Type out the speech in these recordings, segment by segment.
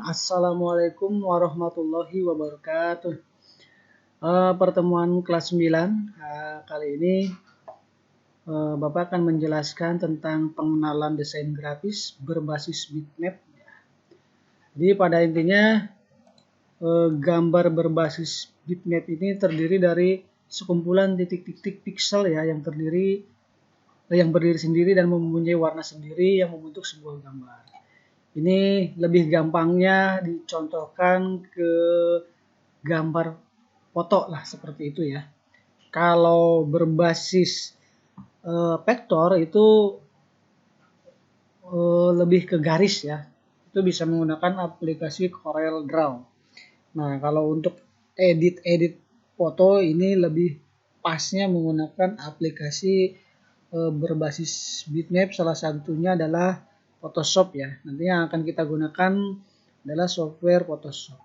Assalamualaikum warahmatullahi wabarakatuh. Pertemuan kelas 9 kali ini Bapak akan menjelaskan tentang pengenalan desain grafis berbasis bitmap. Jadi pada intinya gambar berbasis bitmap ini terdiri dari sekumpulan titik-titik piksel ya yang berdiri sendiri dan mempunyai warna sendiri yang membentuk sebuah gambar. Ini lebih gampangnya dicontohkan ke gambar foto lah seperti itu ya. Kalau berbasis vektor itu lebih ke garis ya. Itu bisa menggunakan aplikasi Corel Draw. Nah, kalau untuk edit foto ini lebih pasnya menggunakan aplikasi berbasis bitmap, salah satunya adalah Photoshop ya. Nanti yang akan kita gunakan adalah software Photoshop.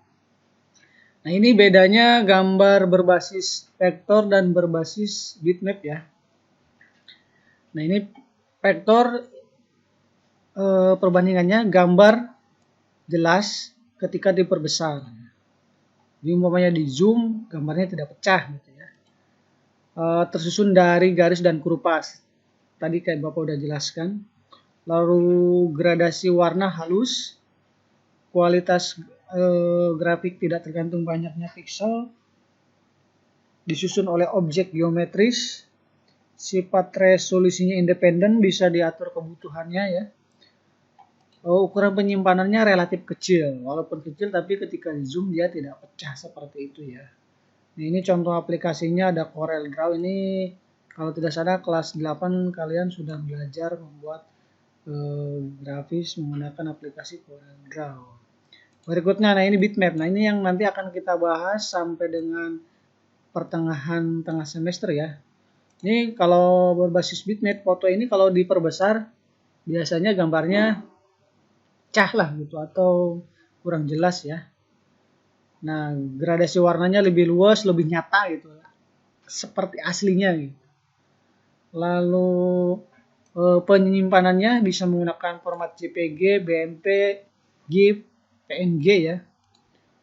Nah, ini bedanya gambar berbasis vektor dan berbasis bitmap ya. Nah, ini vektor perbandingannya gambar jelas ketika diperbesar. Jadi umpamanya di zoom gambarnya tidak pecah gitu ya. Tersusun dari garis dan kurupas. Tadi kayak Bapak udah jelaskan. Lalu gradasi warna halus, kualitas grafik tidak tergantung banyaknya piksel, disusun oleh objek geometris, sifat resolusinya independen, bisa diatur kebutuhannya ya. Ukuran penyimpanannya relatif kecil, walaupun kecil tapi ketika di zoom dia tidak pecah seperti itu ya. Nah, ini contoh aplikasinya ada Corel Draw. Ini kalau tidak salah kelas 8 kalian sudah belajar membuat grafis menggunakan aplikasi Corel Draw. Berikutnya, nah ini bitmap. Nah, ini yang nanti akan kita bahas sampai dengan pertengahan tengah semester ya. Ini kalau berbasis bitmap, foto ini kalau diperbesar biasanya gambarnya pecah lah gitu atau kurang jelas ya. Nah, gradasi warnanya lebih luas, lebih nyata gitu. Seperti aslinya gitu. Lalu penyimpanannya bisa menggunakan format JPG, BMP, GIF, PNG ya.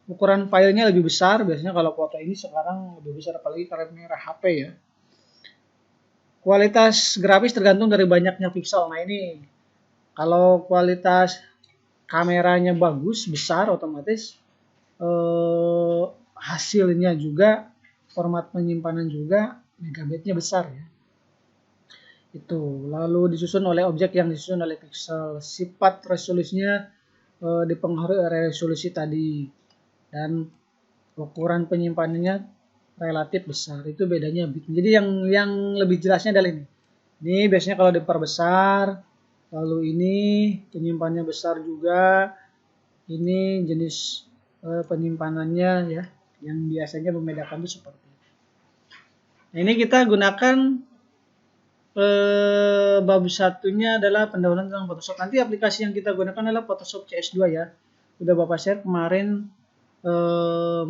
Ukuran filenya lebih besar, biasanya kalau foto ini sekarang lebih besar apalagi kamera HP ya. Kualitas grafis tergantung dari banyaknya piksel. Nah, ini kalau kualitas kameranya bagus, besar, otomatis hasilnya juga, format penyimpanan juga megabitnya besar ya. Itu lalu disusun oleh objek yang disusun oleh piksel. Sifat resolusinya dipengaruhi oleh resolusi tadi dan ukuran penyimpanannya relatif besar. Itu bedanya bit. Jadi yang lebih jelasnya adalah ini. Ini biasanya kalau diperbesar, lalu ini penyimpanannya besar juga. Ini jenis penyimpanannya ya, yang biasanya membedakan itu seperti itu. Nah, ini kita gunakan bab satunya adalah pendahuluan tentang Photoshop. Nanti aplikasi yang kita gunakan adalah Photoshop CS2 ya. Udah Bapak share kemarin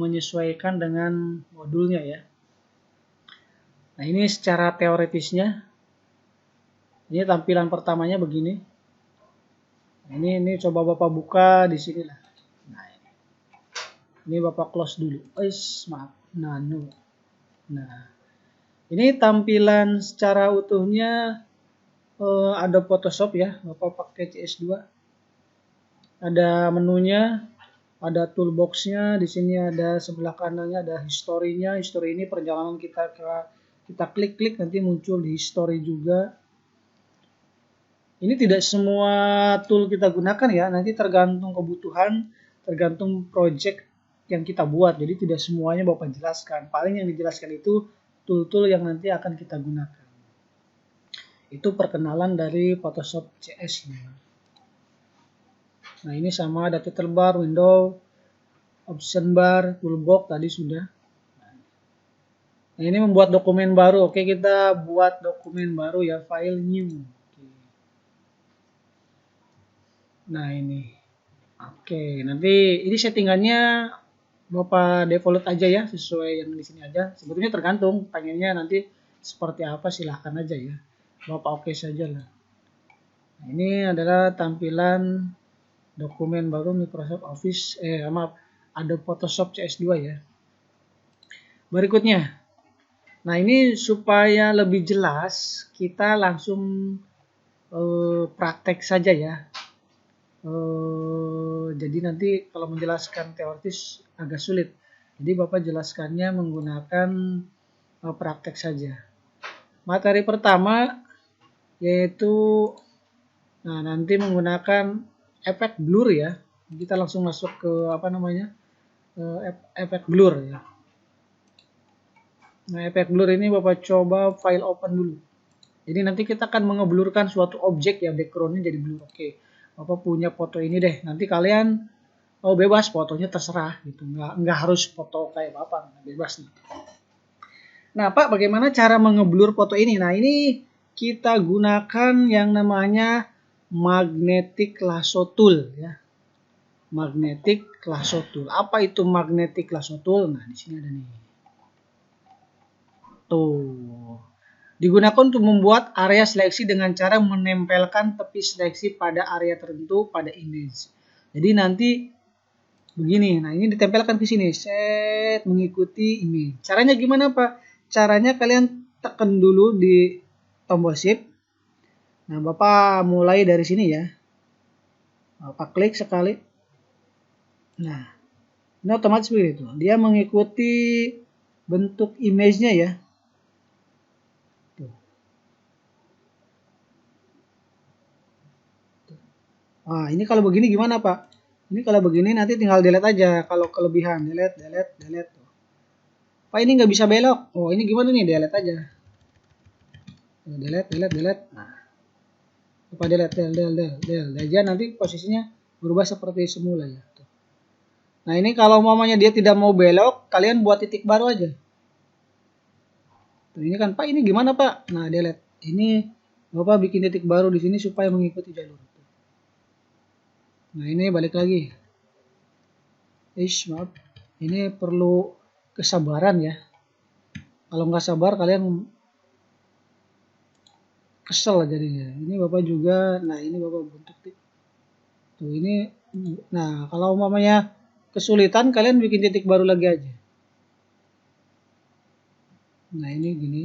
menyesuaikan dengan modulnya ya. Nah, ini secara teoritisnya. Ini tampilan pertamanya begini. Nah, ini coba Bapak buka di sini lah. Nah, ini Bapak close dulu. Maaf. Nah, ini tampilan secara utuhnya ada Photoshop ya, Bapak pakai CS2. Ada menunya, ada toolboxnya, di sini ada sebelah kanannya ada historinya. History ini perjalanan kita klik nanti muncul di history juga. Ini tidak semua tool kita gunakan ya, nanti tergantung kebutuhan, tergantung project yang kita buat. Jadi tidak semuanya Bapak jelaskan. Paling yang dijelaskan itu tool-tool yang nanti akan kita gunakan. Itu perkenalan dari Photoshop CS. Nah, ini sama ada title bar, window, option bar, toolbox tadi sudah. Nah, ini membuat dokumen baru. Oke, kita buat dokumen baru ya, file new. Nah, ini. Oke, nanti ini settingannya Bapak default aja ya, sesuai yang di sini aja. Sebetulnya tergantung, pengennya nanti seperti apa silahkan aja ya. Bapak oke saja lah. Nah, ini adalah tampilan dokumen baru Microsoft Office, maaf, Adobe Photoshop CS2 ya. Berikutnya, nah ini supaya lebih jelas, kita langsung praktek saja ya. Jadi nanti kalau menjelaskan teoritis agak sulit. Jadi Bapak jelaskannya menggunakan praktek saja. Materi pertama yaitu nanti menggunakan efek blur ya. Kita langsung masuk ke efek blur ya. Nah, efek blur ini Bapak coba file open dulu. Jadi nanti kita akan mengeblurkan suatu objek ya, backgroundnya jadi blur. Oke, Bapak punya foto ini deh. Nanti kalian bebas fotonya terserah gitu. Nggak harus foto kayak Bapak, bebas nih. Nah, Pak, bagaimana cara mengeblur foto ini? Nah, ini kita gunakan yang namanya magnetic lasso tool ya. Magnetic lasso tool. Apa itu magnetic lasso tool? Nah, di sini ada nih. Tuh. Digunakan untuk membuat area seleksi dengan cara menempelkan tepi seleksi pada area tertentu pada image. Jadi nanti begini. Nah, ini ditempelkan ke sini. Set mengikuti image. Caranya gimana, Pak? Caranya kalian tekan dulu di tombol shift. Nah, Bapak mulai dari sini ya. Bapak klik sekali. Nah, ini otomatis begitu. Dia mengikuti bentuk image-nya ya. Nah, ini kalau begini gimana, Pak? Ini kalau begini nanti tinggal delete aja. Kalau kelebihan, delete. Pak, ini nggak bisa belok. Oh, ini gimana nih? Delete aja. Delete. Nah, Pak delete, del aja, nanti posisinya berubah seperti semula ya. Nah, ini kalau umpamanya dia tidak mau belok, kalian buat titik baru aja. Tuh, ini kan, Pak, ini gimana, Pak? Nah, delete. Ini Bapak bikin titik baru di sini supaya mengikuti jalur. Nah, ini balik lagi. Maaf. Ini perlu kesabaran ya. Kalau nggak sabar kalian kesel jadinya. Ini Bapak juga, nah ini Bapak bentuk tuh ini. Nah, kalau umpamanya kesulitan kalian bikin titik baru lagi aja. Nah, ini gini.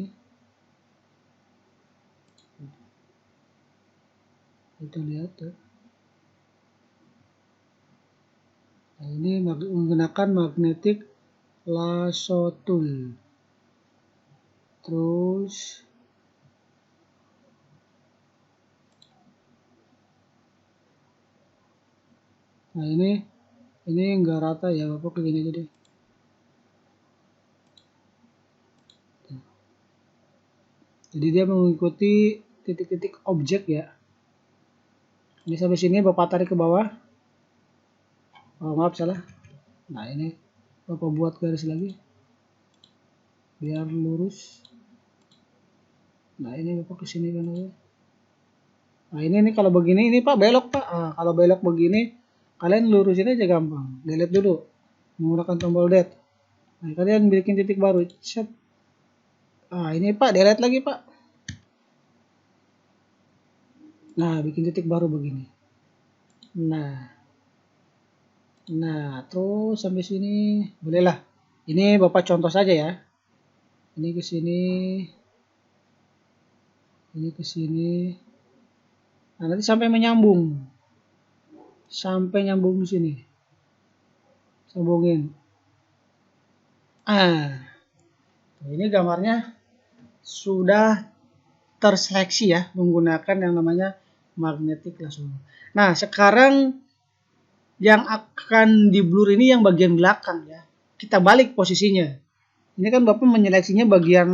Kita lihat tuh. Nah, ini menggunakan magnetic lasso tool. Terus nah, ini enggak rata ya, Bapak kayak gini aja deh. Jadi dia mengikuti titik-titik objek ya. Ini sampai sini Bapak tarik ke bawah. Oh, maaf salah. Nah, ini Bapak buat garis lagi biar lurus. Nah, ini Bapak kesini kan aja. Nah, ini kalau begini ini Pak belok, Pak. Nah, kalau belok begini kalian lurusin aja gampang. Delete dulu menggunakan tombol delete. Nah, kalian bikin titik baru. Set. Ah, ini Pak delete lagi, Pak. Nah, bikin titik baru begini. Nah, terus sampai sini bolehlah. Ini Bapak contoh saja ya. Ini ke sini. Ini ke sini. Nah, nanti sampai menyambung. Sampai nyambung di sini. Sambungin. Ini gambarnya sudah terseleksi ya menggunakan yang namanya magnetic lasso. Nah, sekarang yang akan di blur ini yang bagian belakang ya. Kita balik posisinya. Ini kan Bapak menyeleksinya bagian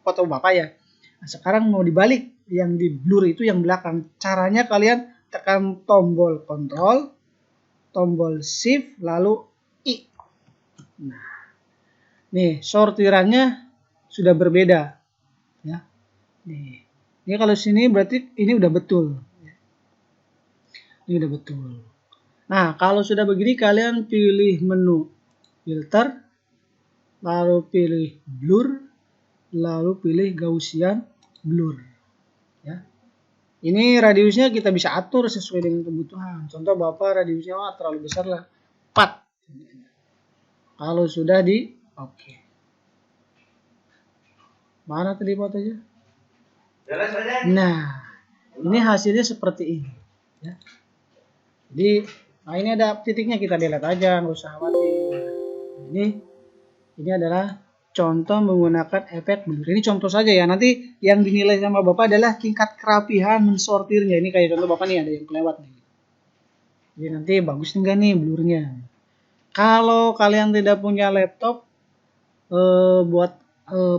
foto Bapak ya. Nah, sekarang mau dibalik, yang di blur itu yang belakang. Caranya kalian tekan tombol Ctrl, tombol Shift, lalu I. Nah, nih sortirannya sudah berbeda ya. Nih, ini kalau sini berarti ini udah betul. Ini udah betul. Nah, kalau sudah begini kalian pilih menu filter, lalu pilih blur, lalu pilih Gaussian blur. Ya. Ini radiusnya kita bisa atur sesuai dengan kebutuhan. Contoh Bapak radiusnya terlalu besar lah, 4. Kalau sudah di oke. Mana tadi fotonya? Nah, ini hasilnya seperti ini. Ya. Jadi, nah ini ada titiknya, kita delete aja, nggak usah khawatir. Ini adalah contoh menggunakan efek blur. Ini contoh saja ya. Nanti yang dinilai sama Bapak adalah tingkat kerapihan mensortirnya. Ini kayak contoh Bapak nih, ada yang kelewat nih. Jadi nanti bagus enggak nih blurnya. Kalau kalian tidak punya laptop, buat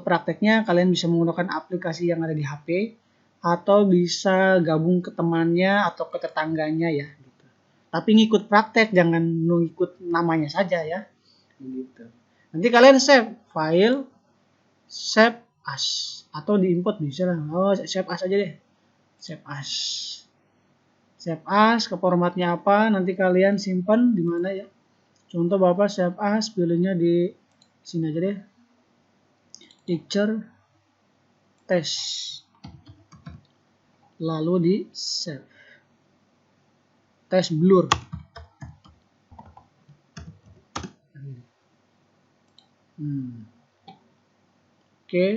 prakteknya kalian bisa menggunakan aplikasi yang ada di HP atau bisa gabung ke temannya atau ke tetangganya ya. Gitu. Tapi ngikut praktek, jangan ngikut namanya saja ya. Gitu. Nanti kalian save file, save as atau diimport bisa lah. Oh, save as aja deh. Save as. Save as ke formatnya apa? Nanti kalian simpan di mana ya? Contoh Bapak save as, pilihnya di sini aja deh. Picture test. Lalu di save. Test blur. Oke.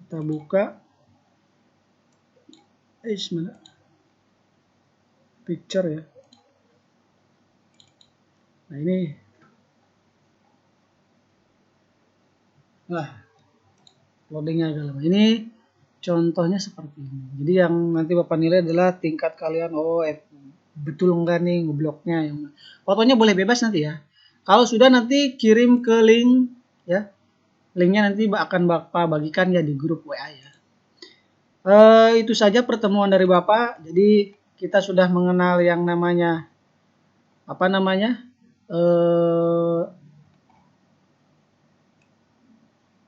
Kita buka. Mana? Picture ya. Nah ini. Nah, loadingnya agak lama. Ini contohnya seperti ini. Jadi yang nanti Bapak nilai adalah tingkat kalian, betul enggak nih ngebloknya. Fotonya boleh bebas nanti ya. Kalau sudah nanti kirim ke link ya. Linknya nanti akan Bapak bagikan ya di grup WA ya. Itu saja pertemuan dari Bapak. Jadi kita sudah mengenal yang namanya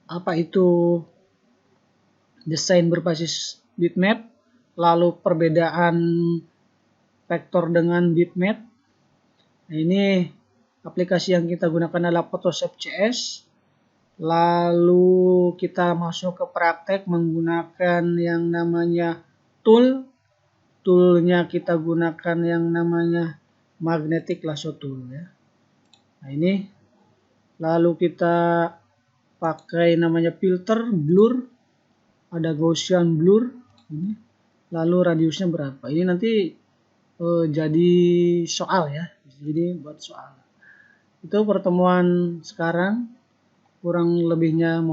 apa itu desain berbasis bitmap, lalu perbedaan vektor dengan bitmap. Nah, ini aplikasi yang kita gunakan adalah Photoshop CS. Lalu kita masuk ke praktek menggunakan yang namanya toolnya kita gunakan yang namanya magnetic lasso tool ya. Nah ini lalu kita pakai namanya filter blur, ada Gaussian blur ini, lalu radiusnya berapa. Ini nanti jadi soal ya, jadi buat soal. Itu pertemuan sekarang, kurang lebihnya